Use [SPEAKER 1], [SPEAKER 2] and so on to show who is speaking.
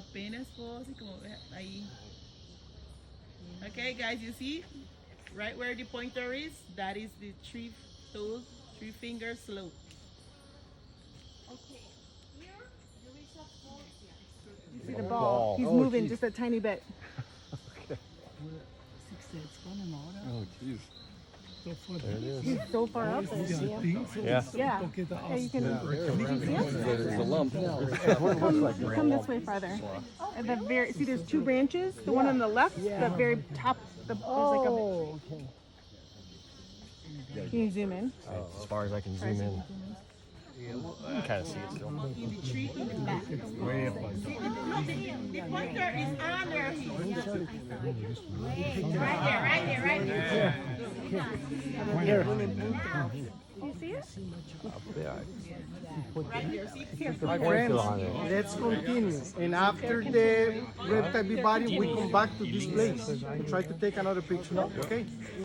[SPEAKER 1] apenas puedo así como ahí. Okay, guys, you see right where the pointer is? That is the three-toed, three-finger slope.
[SPEAKER 2] Okay. Here, there is a pole here.
[SPEAKER 3] You see the ball? He's moving just a tiny bit.
[SPEAKER 4] Oh, jeez. There it is.
[SPEAKER 3] He's so far up there.
[SPEAKER 4] Yeah.
[SPEAKER 3] Yeah. Yeah, you can.
[SPEAKER 4] There's a lump.
[SPEAKER 3] Come this way farther. At the very see, there's two branches. The one on the left, the very top. There's like a.
[SPEAKER 5] Okay.
[SPEAKER 3] Can you zoom in?
[SPEAKER 4] As far as I can zoom in. You can kind of see it still.
[SPEAKER 1] In the tree in the back.
[SPEAKER 5] Way up.
[SPEAKER 1] The pointer is under here. Right here.
[SPEAKER 5] Here.
[SPEAKER 3] You see it?
[SPEAKER 1] Right there. See? Here.
[SPEAKER 5] My friends, let's continue. And after the reptile body, we come back to this place and try to take another picture. Okay?